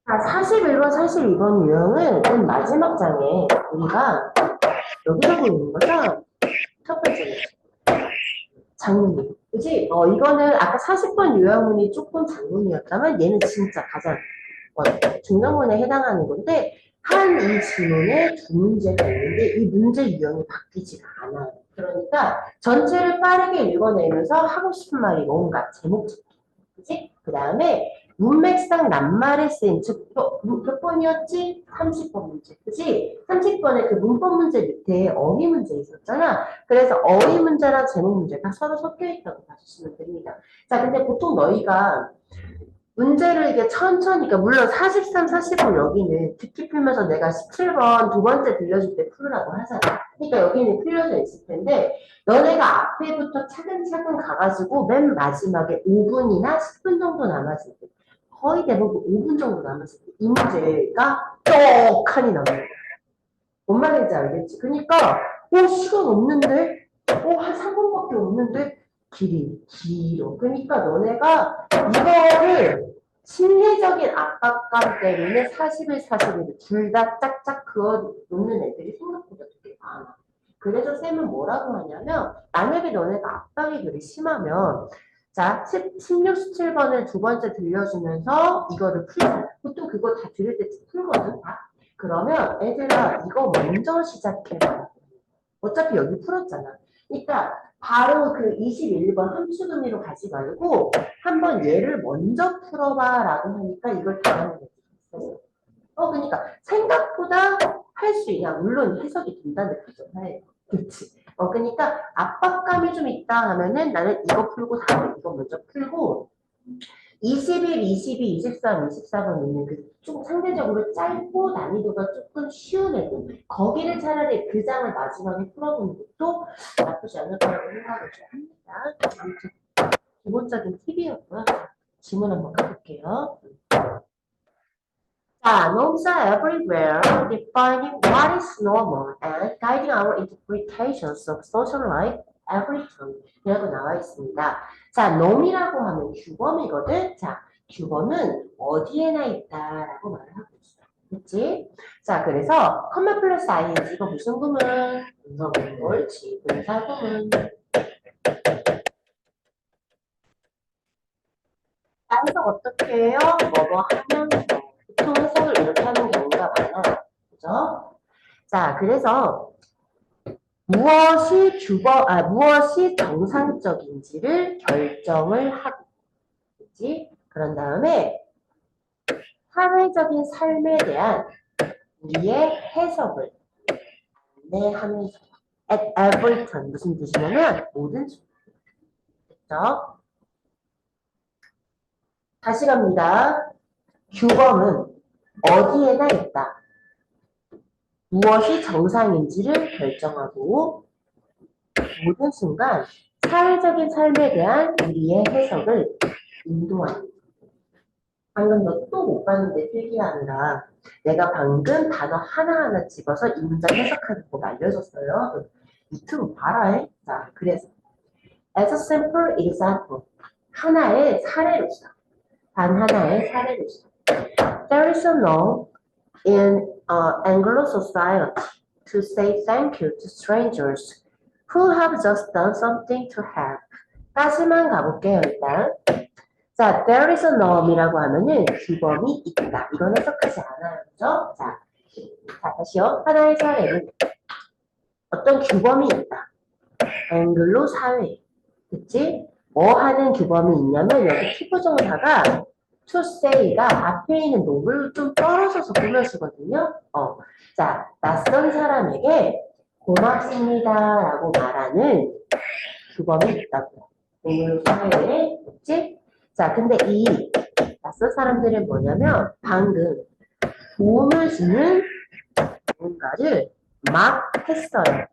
자, 41번, 42번 유형은 맨 마지막 장에 우리가 여기서 보이는 거죠? 첫 번째는 장문이. 그지? 이거는 아까 40번 유형문이 조금 장문이었다면 얘는 진짜 가장 중장문에 해당하는 건데 한 이 지문에 두 문제가 있는데 이 문제 유형이 바뀌지가 않아요. 그러니까 전체를 빠르게 읽어내면서 하고 싶은 말이 뭔가 제목 찾기. 그치? 그 다음에 문맥상 낱말에 쓰인 즉, 몇 번이었지? 30번 문제. 그치? 30번에 그 문법 문제 밑에 어휘 문제 있었잖아. 그래서 어휘 문제랑 제목 문제가 서로 섞여 있다고 봐주시면 됩니다. 자, 근데 보통 너희가 문제를 이게 천천히, 그러니까 물론 43, 45 여기는 듣기 풀면서 내가 17번 두 번째 들려줄 때 풀으라고 하잖아. 그러니까 여기는 풀려져 있을 텐데, 너네가 앞에부터 차근차근 가가지고 맨 마지막에 5분이나 10분 정도 남았을 때, 거의 대부분 5분 정도 남았을 때, 이 문제가 떡하니 나오는 거야. 뭔 말인지 알겠지? 그러니까, 시간 없는데? 한 3분밖에 없는데? 길어. 그러니까 너네가 이거를 심리적인 압박감 때문에 41, 41을 둘 다 짝짝 그어 놓는 애들이 생각보다 되게 많아. 그래서 쌤은 뭐라고 하냐면, 만약에 너네가 압박이 그리 심하면, 자, 16, 17번을 두 번째 들려주면서 이거를 풀자. 보통 그거 다 들을 때 풀거든, 다. 그러면 애들아, 이거 먼저 시작해봐. 어차피 여기 풀었잖아. 그러니까 바로 그 21번 함수등위로 가지 말고 한번 얘를 먼저 풀어봐 라고 하니까 이걸 당하는 애들이 있어요. 그러니까 생각보다 할 수 있냐. 물론 해석이 된다는 거잖아요. 그렇지. 그러니까 압박감이 좀 있다 하면은 나는 이거 풀고 다음에 이거 먼저 풀고 21, 22, 23, 24번 있는 그 좀 상대적으로 짧고 난이도가 조금 쉬운 애들 거기를 차라리 그 장을 마지막에 풀어보는 것도 나쁘지 않을 거라고 생각을 좀 합니다. 아무튼 기본적인 팁이었고요. 질문 한번 가볼게요. 자, norms are everywhere, defining what is normal and guiding our interpretations of social life every time. 이라고 나와 있습니다. 자, norm이라고 하면 규범이거든. 자, 규범은 어디에나 있다라고 말을 하고 있어. 그치? 자, 그래서 컴마 플러스 ing가 무슨 구문? 분사구문, 옳지. 분사구문. 해석 어떻게 해요? 뭐뭐 하면서. 보통 해석을 이렇게 하는 경우가 많아요. 그죠? 자, 그래서 무엇이 정상적인지를 결정을 하고, 그치? 그런 다음에 사회적인 삶에 대한 우리의 해석을 안내하면서 at every turn 무슨 뜻이냐면 모든 순간. 그죠? 다시 갑니다. 규범은 어디에나 있다. 무엇이 정상인지를 결정하고 모든 순간 사회적인 삶에 대한 우리의 해석을 인도하는. 방금 너 또 못 봤는데 필기하느라 내가 방금 단어 하나하나 집어서 이 문장 해석하는 거 알려줬어요. 유튜브 봐라 해. 자, 그래서 as a simple example 하나의 사례로서 단 하나의 사례로서 there is a law in Anglo society to say thank you to strangers who have just done something to help. 까지만 가볼게요, 일단. 자, there is a norm이라고 하면은 규범이 있다. 이건 해석하지 않아요. 그죠? 자, 다시요. 하나의 사례는 어떤 규범이 있다. 앵글로 사회. 그치? 뭐 하는 규범이 있냐면 여기 피부정사가 to say가 앞에 있는 녹을 좀 떨어져서 꾸며주거든요. 자, 낯선 사람에게 고맙습니다 라고 말하는 규범이 있다고. 앵글로 사회에, 그치? 자, 근데 이 낯선 사람들은 뭐냐면 방금 도움을 주는 뭔가를 막 했어요.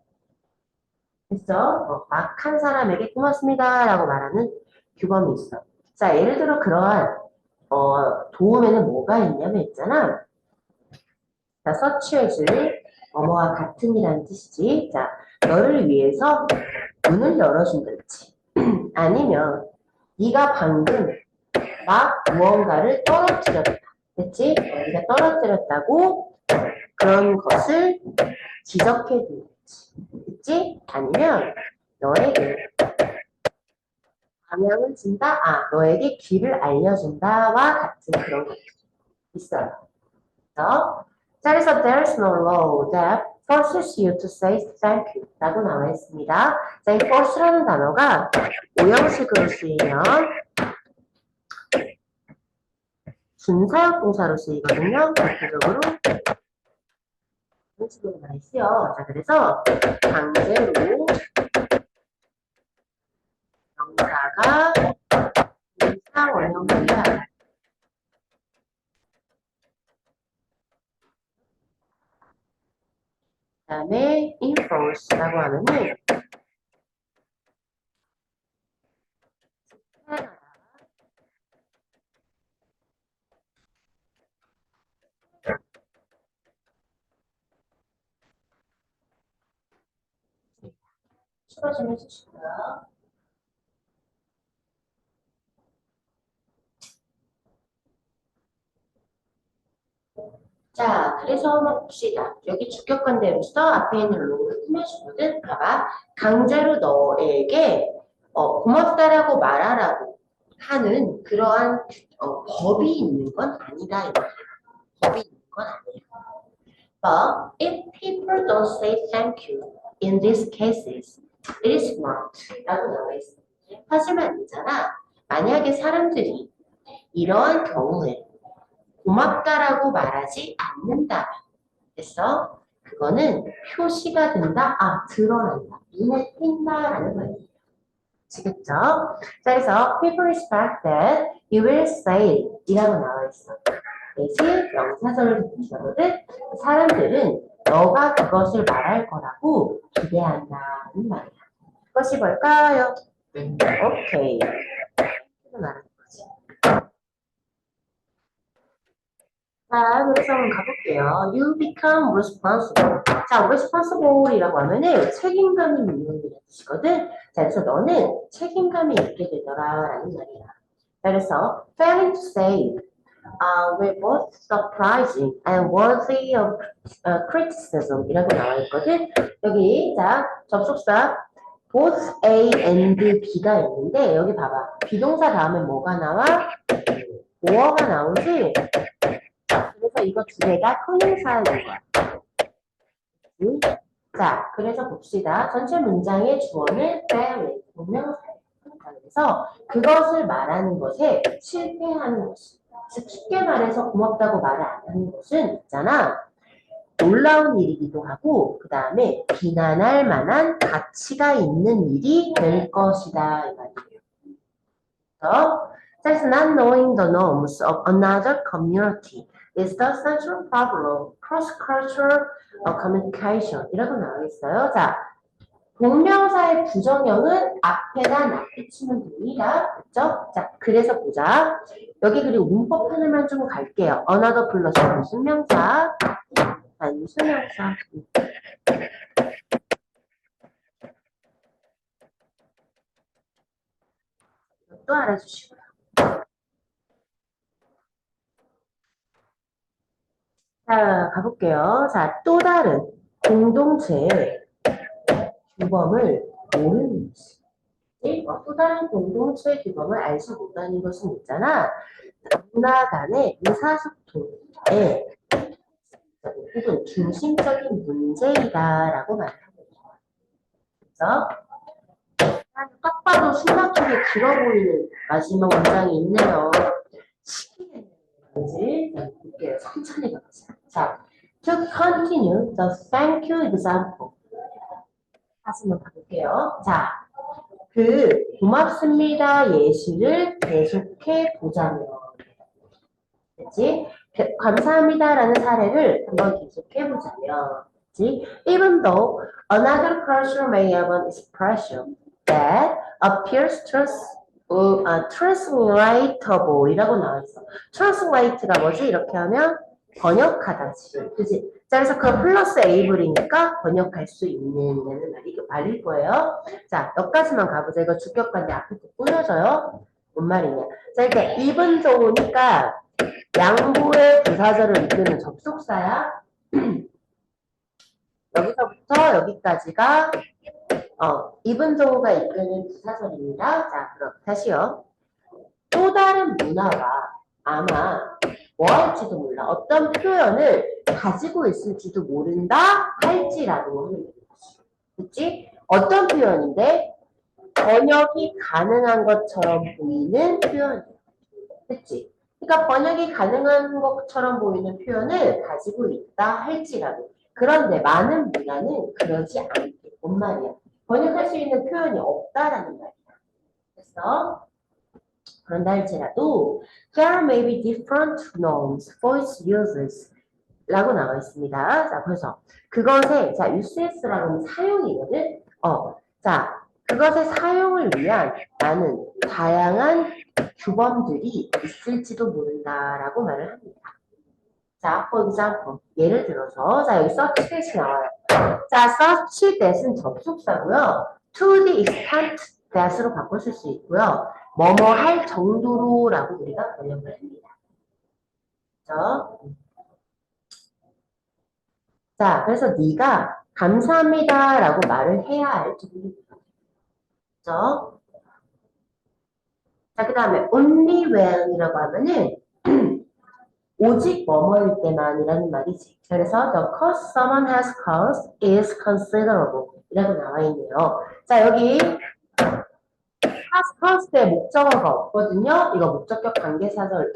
했어? 막 한 사람에게 고맙습니다 라고 말하는 규범이 있어. 자, 예를 들어 그러한 도움에는 뭐가 있냐면 있잖아. 자, such as 뭐뭐와 같은이라는 뜻이지. 자, 너를 위해서 문을 열어준다든지 아니면 네가 방금 막 무언가를 떨어뜨렸다. 됐지? 우리가 떨어뜨렸다고 그런 것을 지적해 주겠지. 됐지? 아니면 너에게 방향을 준다? 아, 너에게 길을 알려준다와 같은 그런 것이 있어요. 그래서 there's no law that forces you to say thank you 라고 나와 있습니다. 자, 이 force라는 단어가 오형식으로 쓰이면 준사역 동사로 쓰이거든요. 대표적으로 이런 식으로 많이 쓰여. 자, 그래서 강제로 명사가 준사 원형이야. 그 다음에 enforce라고 하면은 추가 좀 해주시고요. 자, 그래서 한번 봅시다. 여기 주격관대로서 앞에 있는 로를 꾸며주거든. 봐봐. 강제로 너에게 고맙다라고 말하라고 하는 그러한 법이 있는 건 아니다. 법이 있는 건 아니야. But if people don't say thank you in these cases, it is wrong. 라고 나와 있어. 하지만 있잖아. 만약에 사람들이 이러한 경우에 고맙다라고 말하지 않는다. 됐어? 그거는 표시가 된다. 아, 드러난다. 눈에 띈다라는 말이에요. 아시겠죠? 자, 그래서 people expect that you will say 이라고 나와 있어. 대신 명사절을 붙이거든. 사람들은 너가 그것을 말할 거라고 기대한다는 말이야. 그것이 뭘까요? 오케이. 이렇게 말하는 거지. 자, 그래서 한번 가볼게요. You become responsible. 자, responsible이라고 하면은 책임감이 있는 이라는 뜻이거든. 자, 그래서 너는 책임감이 있게 되더라라는 말이야. 자, 그래서 failing to say were both surprising and worthy of criticism이라고 나와 있거든. 여기 자 접속사 both A and B가 있는데 여기 봐봐. 비동사 다음에 뭐가 나와? 뭐가 나오지? 그래서 이거 두 개가 형용사인 거야. 자, 그래서 봅시다. 전체 문장의 주어는 fail, 동명사예요. 그래서 그것을 말하는 것에 실패하는 것이. 즉 쉽게 말해서 고맙다고 말을 안 하는 것은 있잖아. 놀라운 일이기도 하고 그 다음에 비난할 만한 가치가 있는 일이 될 것이다. 이 말이에요. 그래서 says not knowing the norms of another community is the central problem cross-cultural communication 이라고 나와 있어요. 자, 동명사의 부정형은 앞에다 놔붙이면 됩니다. 그렇죠? 자, 그래서 보자. 여기 그리고 문법 하나만 좀 갈게요. another 플러스 무슨 명사? 단수 명사. 또 알아주시고요. 자, 가볼게요. 자, 또 다른 공동체의 규범을 모르는 것이. 또 다른 공동체의 규범을 알지 못하는 것은 있잖아. 문화 간의 의사소통에 혹은 중심적인 문제이다라고 말하는 거죠. 그래서 딱 봐도 숨막히게 길어 보이는 마지막 문장이 있네요. 시키겠는지 볼게요. 천천히 가보자. 자, to continue the thank you example. 다시 한번 가볼게요. 자, 그 고맙습니다 예시를 계속해 보자면, 그렇지? 감사합니다라는 사례를 한번 계속해 보자면, 그렇지? Even though another culture may have an expression that appears translatable 이라고 나와있어. translate가 뭐지? 이렇게 하면 번역하다지. 그치? 자, 그래서 그 플러스 able이니까 번역할 수 있는 말이 말일 거예요. 자, 여기까지만 가보자. 이거 주격관대 앞에 또 꾸며져요. 뭔 말이냐. 자, 이렇게 even though니까 양보의 부사절을 이끄는 접속사야. 여기서부터 여기까지가 이분조가 이끄는 부사절입니다. 자, 그럼 다시요. 또 다른 문화가 아마 뭐 할지도 몰라. 어떤 표현을 가지고 있을지도 모른다 할지라도 하는 거지. 그치? 어떤 표현인데 번역이 가능한 것처럼 보이는 표현이야. 그치? 그러니까 번역이 가능한 것처럼 보이는 표현을 가지고 있다 할지라도. 그런데 많은 문화는 그러지 않게. 뭔 말이야? 번역할 수 있는 표현이 없다라는 말이야. 그래서 그런다 할지라도 there may be different norms for its users 라고 나와 있습니다. 자, 그래서 그것의 자, use라고 하면 사용이거든. 자, 그것의 사용을 위한 나는 다양한 규범들이 있을지도 모른다라고 말을 합니다. 자, for example, 예를 들어서 자, 여기 such that이 나와요. 자, such that은 접속사고요. to the extent that으로 바꾸실 수 있고요. 뭐뭐 할 정도로라고 우리가 번역을 합니다. 그렇죠? 자, 그래서 네가 감사합니다라고 말을 해야 할 정도입니다. 그렇죠? 자, 그 다음에 only when이라고 하면은 오직 뭐뭐일 때만이라는 말이지. 그래서 the cost someone has caused is considerable 이라고 나와 있네요. 자, 여기 has caused의 목적어가 없거든요. 이거 목적격 관계사절,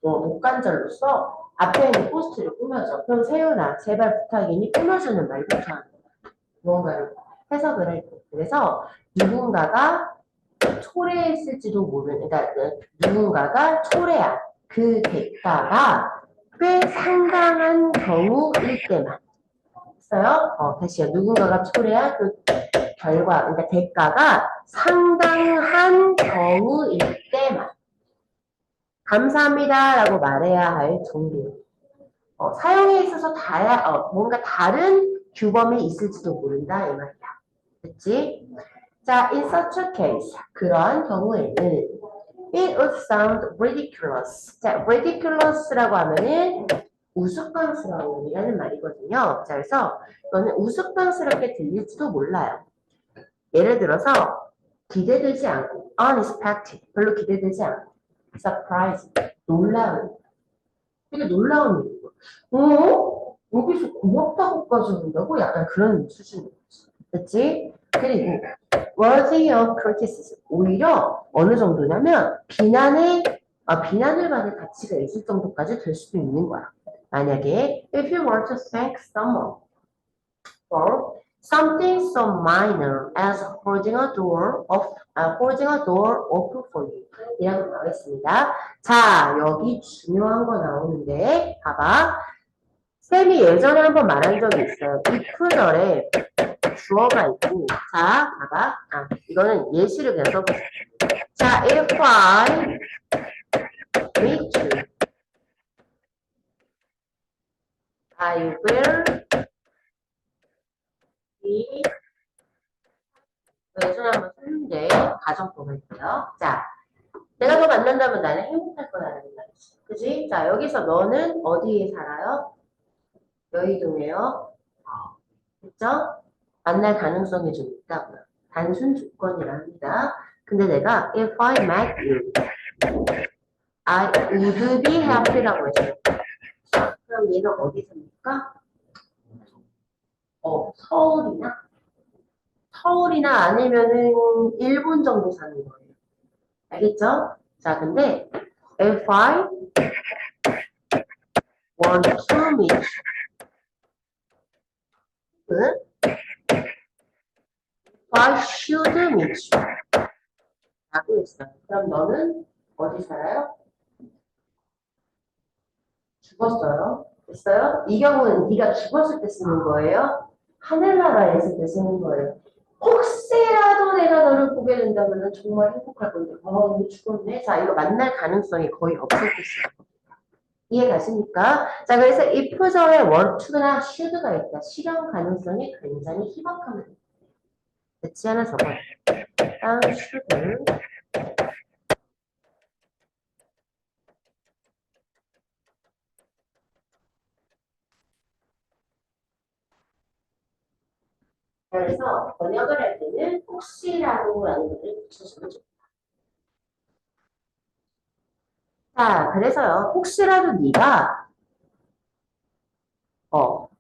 목관절로서 앞에 있는 포스트를 꾸며줘. 그럼 세윤아, 제발 부탁이니 꾸며주는 말부터 하는 거야. 무언가를 해석을 할 때. 그래서 누군가가 초래했을지도 모르는, 그러니까 누군가가 초래한 그 대가가 꽤 상당한 경우일 때만. 했어요? 다시요. 누군가가 초래한 그 결과, 그러니까 대가가 상당한 경우일 때만. 감사합니다라고 말해야 할 정도. 사용에 있어서 뭔가 다른 규범이 있을지도 모른다 이 말이야. 그치? 자, in such a case, 그러한 경우에는 it would sound ridiculous. 자, ridiculous라고 하면은 우스꽝스러운이라는 말이거든요. 자, 그래서 이거는 우스꽝스럽게 들릴지도 몰라요. 예를 들어서 기대되지 않고 unexpected, 별로 기대되지 않고 surprise, 놀라운. 되게 놀라운 일이고 여기서 고맙다고까지 한다고? 약간 그런 수준인 거지. 그치? 그리고 worthy of criticism. 오히려 어느 정도냐면 비난을 받을 가치가 있을 정도까지 될 수도 있는 거야. 만약에 if you want to thank someone for something so minor as holding a door open for you 이라고 나와 있습니다. 자, 여기 중요한 거 나오는데 봐봐. 쌤이 예전에 한번 말한 적이 있어요. if절에 주어가 있고 자, 봐봐. 이거는 예시를 그냥 써보세요. 자, if I meet you, I will be 예전에 한번 썼는데 가정법을 했고요. 자, 내가 너 만난다면 나는 행복할 거라는 말이지. 그지? 자, 여기서 너는 어디에 살아요? 여의도네요. 그죠? 만날 가능성이 좀 있다고요. 단순 조건이라 합니다. 근데 내가 if I met you, I would be happy라고 했어요. 그럼 얘는 어디 삽니까? 서울이나 아니면은 일본 정도 사는 거예요. 알겠죠? 자, 근데 if I want to meet you, I should meet you. 라고 했어요. 그럼 너는 어디 살아요? 죽었어요. 됐어요? 이 경우는 네가 죽었을 때 쓰는 거예요. 하늘나라에 있을 때 쓰는 거예요. 혹시라도 내가 너를 보게 된다면 정말 행복할 건데, 이거 죽었네. 자, 이거 만날 가능성이 거의 없을 것이다. 이해 가십니까? 자, 그래서 if절에 want to나 should가 있다. 실현 가능성이 굉장히 희박합니다. 대치 하나 적어요. 일단 should. 그래서 번역을 할 때는 혹시라도라는 것을 붙여주면 좋다. 자, 그래서요. 혹시라도 네가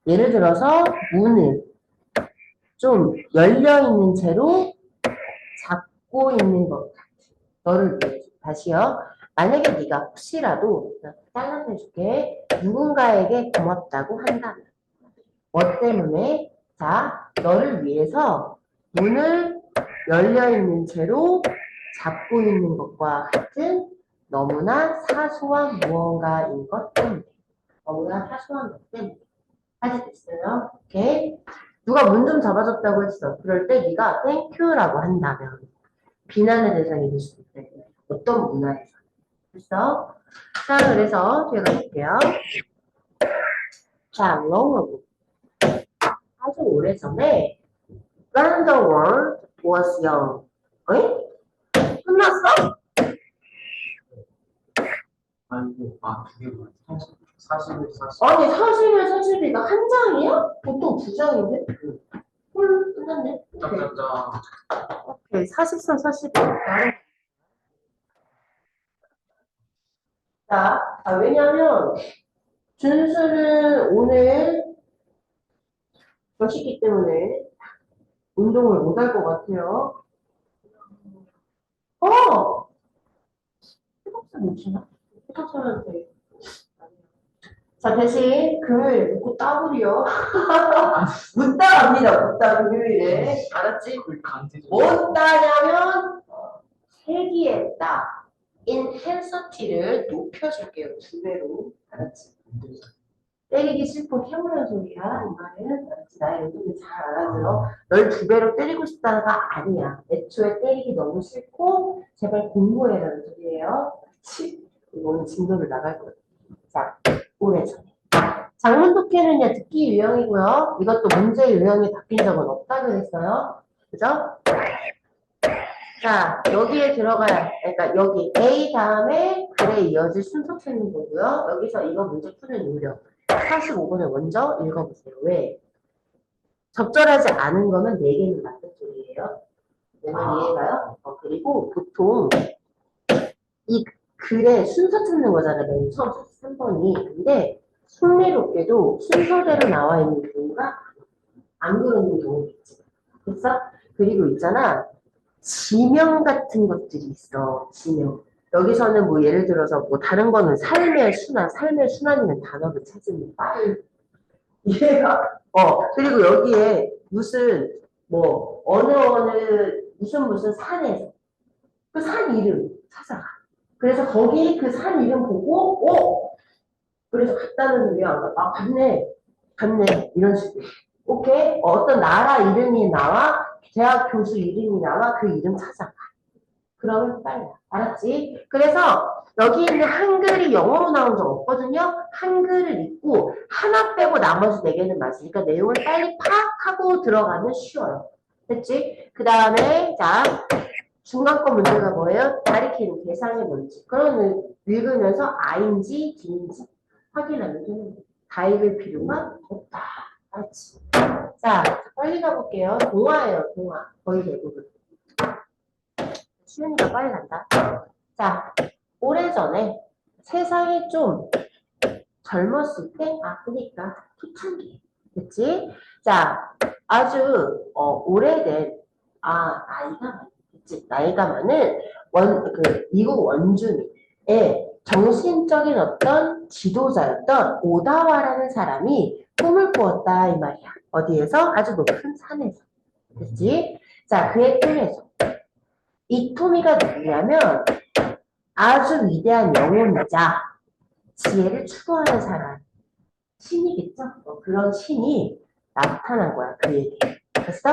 예를 들어서 문을 좀 열려있는 채로 잡고 있는 것 같아. 너를 위해. 다시요. 만약에 네가 혹시라도 잘라서 해줄게. 누군가에게 고맙다고 한다면 뭐 때문에? 자, 너를 위해서 문을 열려있는 채로 잡고 있는 것과 같은 너무나 사소한 무언가인 것 때문에. 너무나 사소한 것 때문에. 하겠어요? 오케이. 누가 문 좀 잡아줬다고 했어. 그럴 때 네가 땡큐라고 한다면 비난의 대상이 될 수도 있대. 어떤 문화에서. 됐어? 자, 그래서 제가 볼게요. 자, long ago. 아주 오래전에 when the world was young. 어이? 끝났어? 아니고, 그게 뭐야? 41, 40. 아니, 41, 42가 한 장이야? 보통 두 장인데? 헐, 끝났네. 짱짱짱. 오케이, 40선 41. 왜냐면, 준수는 오늘 쉬기 때문에 운동을 못 할 것 같아요. 휴학사 못 치나? 휴학사한테. 자, 대신 금요일에 놓고 따블이요. 못 따갑니다, 못 따, 금요일에. 알았지? 거의 강제적. 못 따냐면, 세기했다. 인텐서티를 높여줄게요, 2배로. 알았지? 때리기 싫고 캐물는 소리야. 이 말은 나의 의도를 잘 알아들어. 널 2배로 때리고 싶다가 아니야. 애초에 때리기 너무 싫고 제발 공부해라는 소리예요. 그렇지? 오늘 진도를 나갈 거야. 자, 오래전에. 장문 독해는요 듣기 유형이고요. 이것도 문제 유형이 바뀐 적은 없다고 했어요. 그죠? 자, 여기에 들어가야, 그러니까 여기 A 다음에 글에 이어질 순서 찾는 거고요. 여기서 이거 문제 푸는 요령. 45번을 먼저 읽어보세요. 왜? 적절하지 않은 거면 4개는 맞는 소리예요. 내말 이해가요? 그리고 보통 이 글의 순서 찾는 거잖아요. 맨 처음 3번이. 근데 흥미롭게도 순서대로 나와 있는 경우가 안 그러는 경우가 있지. 됐어? 그리고 있잖아. 지명 같은 것들이 있어. 지명. 여기서는 뭐 예를 들어서 뭐 다른 거는 삶의 순환이면 단어를 찾으면 빠른 이해가 그리고 여기에 무슨 뭐 어느 무슨 산에서 그 산 이름 찾아가. 그래서 거기 그 산 이름 보고 그래서 갔다는 소리야. 갔네 이런 식으로. 오케이. 어떤 나라 이름이 나와 대학 교수 이름이 나와 그 이름 찾아가. 그러면 빨라. 알았지? 그래서 여기 있는 한글이 영어로 나온 적 없거든요. 한글을 읽고 하나 빼고 나머지 4개는 맞으니까 내용을 빨리 파악하고 들어가면 쉬워요. 됐지? 그 다음에 자 중간 거 문제가 뭐예요? 가리키는 대상이 뭔지. 그러면 읽으면서 I인지 D인지 확인하면 되는 거예요. 다 읽을 필요가 없다. 알았지? 자, 빨리 가볼게요. 동화예요, 동화. 거의 대부분. 시윤이가 빨리 간다. 자, 오래전에 세상이 좀 젊었을 때, 그니까 초창기. 그치? 자, 아주 오래된 나이가 많은 미국 원주민의 정신적인 어떤 지도자였던 오다와라는 사람이 꿈을 꾸었다 이 말이야. 어디에서? 아주 높은 산에서. 그치? 자, 그의 꿈에서 이토미가 누구냐면 아주 위대한 영혼이자 지혜를 추구하는 사람. 신이겠죠? 그런 신이 나타난 거야, 그에게. 됐어?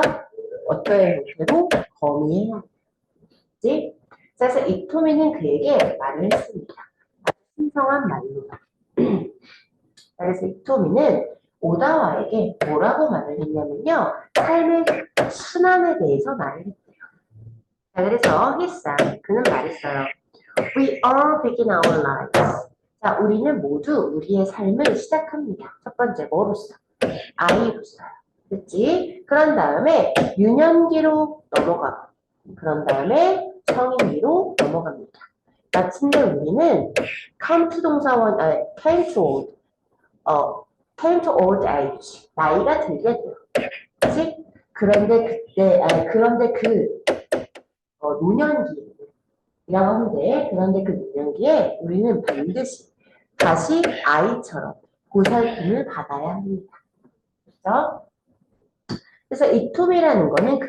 어떤 형태로? 거미의 형태지? 그래서 이토미는 그에게 말을 했습니다. 신성한 말로. 그래서 이토미는 오다와에게 뭐라고 말을 했냐면요. 삶의 순환에 대해서 말을 했대요. 자, 그래서 그는 말했어요. We all begin our lives. 자, 우리는 모두 우리의 삶을 시작합니다. 첫 번째, 뭐로써? 아이로서요. 그치? 그런 다음에 유년기로 넘어가. 그런 다음에 성인기로 넘어갑니다. 마침내 우리는 come to 동사원, came to old, came to old age. 나이가 들게 돼요. 그치? 그런데 노년기라고 하는데, 그런데 그 노년기에 우리는 반드시 다시 아이처럼 보살핌을 받아야 합니다. 그죠? 그래서 이토미라는 거는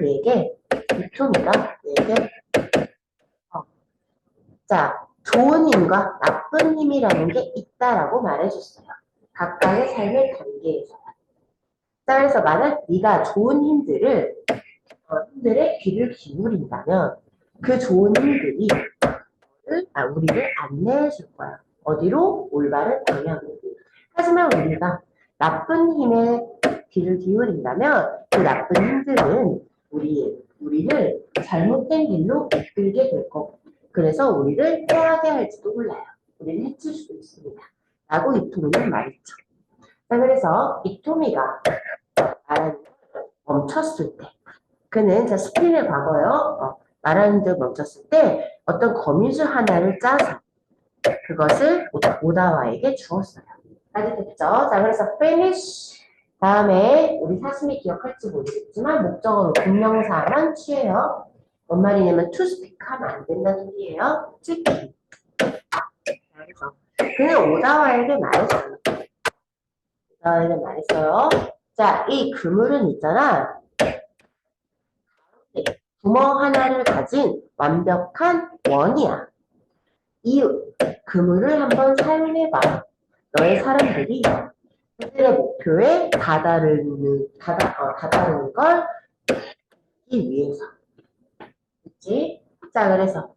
이토미가 그에게, 자, 좋은 힘과 나쁜 힘이라는 게 있다라고 말해줬어요. 각각의 삶의 단계에서. 자, 그래서 만약 네가 좋은 힘들에 귀를 기울인다면 그 좋은 힘들이 우리를 안내해 줄 거야. 어디로? 올바른 방향으로. 하지만 우리가 나쁜 힘에 귀를 기울인다면 그 나쁜 힘들은 우리를 잘못된 길로 이끌게 될 거고, 그래서 우리를 해하게 할지도 몰라요. 우리를 해칠 수도 있습니다. 라고 이토미는 말했죠. 자, 그래서 이토미가 말하는 멈췄을 때, 그는 스피인의 과거요. 말하는 듯 멈췄을 때 어떤 거미줄 하나를 짜서 그것을 오다와에게 주었어요. 까지 됐죠? 자, 그래서 finish 다음에 우리 사슴이 기억할지 모르겠지만 목적어로 분명사만 취해요. 뭔 말이냐면 to speak 하면 안 된다는 소리예요. speak. 그래서 그는 오다와에게 말했어요. 자, 이 그물은 있잖아. 구멍 하나를 가진 완벽한 원이야. 이 그물을 한번 사용해봐. 너의 사람들이 그들의 목표에 다다르는 걸 하기 위해서. 그치? 자, 그래서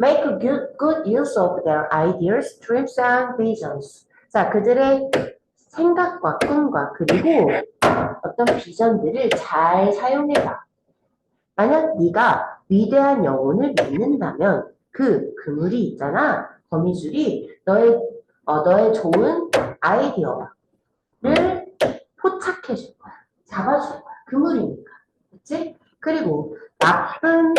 make a good use of their ideas, dreams, and visions. 자, 그들의 생각과 꿈과 그리고 어떤 비전들을 잘 사용해봐. 만약 네가 위대한 영혼을 믿는다면 그 그물이 있잖아. 거미줄이 너의 좋은 아이디어를 포착해 줄 거야. 잡아줄 거야. 그물이니까. 그치? 그리고 나쁜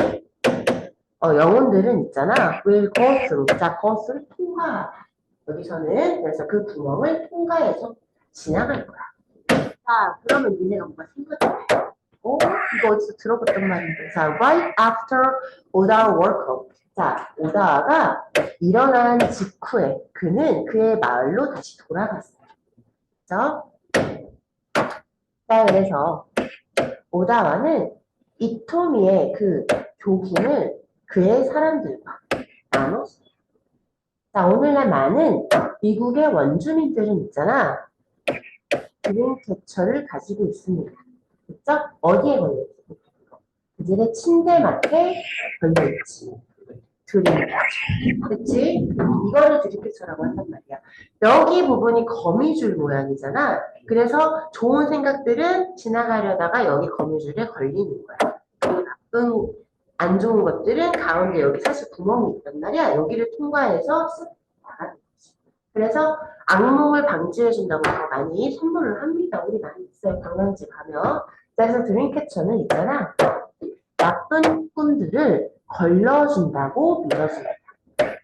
영혼들은 있잖아. will go through. 자, 그것을 통과하다. 여기서는 그래서 그 구멍을 통과해서 지나갈 거야. 자, 그러면 니네가 뭔가 생각해. 이거 어디서 들어봤던 말인데. 자, right after 오다와 woke up. 자, 오다와가 일어난 직후에 그는 그의 마을로 다시 돌아갔어요. 그죠? 자, 그래서 오다와는 이토미의 그 교훈을 그의 사람들과 나눴어요. 자, 오늘날 많은 미국의 원주민들은 있잖아. 그린 캡처를 가지고 있습니다. 그죠? 어디에 걸려있지? 그들의 침대맡에 걸려있지. 그치? 이거를 드립캐쳐라고 한단 말이야. 여기 부분이 거미줄 모양이잖아. 그래서 좋은 생각들은 지나가려다가 여기 거미줄에 걸리는 거야. 그리고 나쁜, 안 좋은 것들은 가운데 여기 사실 구멍이 있단 말이야. 여기를 통과해서 쓱 나가는 거지. 그래서 악몽을 방지해준다고 더 많이 선물을 합니다. 우리 많이 있어요. 관광지 가면. 그래서 드림캐쳐는 있잖아. 나쁜 꿈들을 걸러준다고 믿어집니다.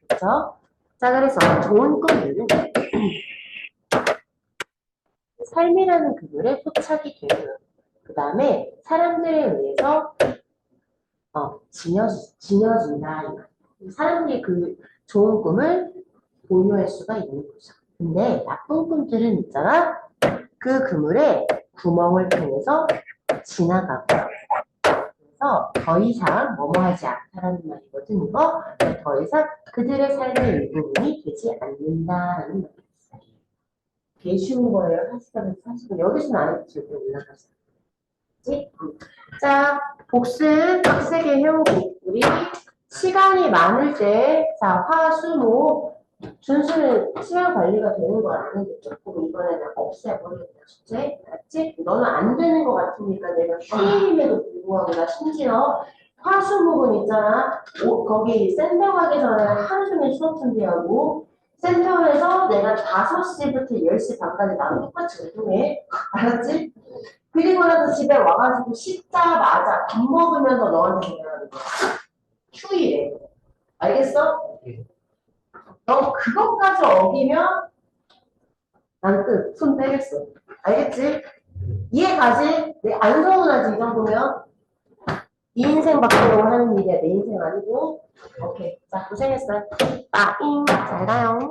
그렇죠? 자, 그래서 좋은 꿈들은 삶이라는 그물에 포착이 되고요. 그 다음에 사람들에 의해서 지녀진다. 사람들이 그 좋은 꿈을 공유할 수가 있는 거죠. 근데 나쁜 꿈들은 있잖아. 그 그물에 구멍을 통해서 지나가고 그래서 더 이상 뭐뭐하지 않다라는 말이거든. 이거 더 이상 그들의 삶의 일부분이 되지 않는다라는 말이었어요. 되게 쉬운 거예요. 사실은 여기서는 안 해도 절대 올라가죠. 그치? 자, 복습 빡세게 해오고 우리 시간이 많을 때 자, 화, 수, 목 준수는 시간 관리가 되는 거 아는데 조금 이번에는 없애버리겠다. 숙제? 알았지? 너는 안 되는 거 같으니까 내가 쉬임에도 불구하고 나 심지어 화수목은 있잖아. 거기 센터 가기 전에 하루 종일 수업 준비하고 센터에서 내가 5시부터 10시 반까지 나랑 똑같이 활동해. 알았지? 그리고 나서 집에 와가지고 씻자마자 밥 먹으면서 너한테 전화하는 거야. 휴일에. 알겠어? 예. 너 그것까지 어기면 난 끝. 손 떼겠어. 알겠지? 이해 가지? 안 서운하지, 이 정도면? 이 인생 바꾸려고 하는 일이야. 내 인생 아니고. 오케이. 자, 고생했어. 빠잉. 잘 가요.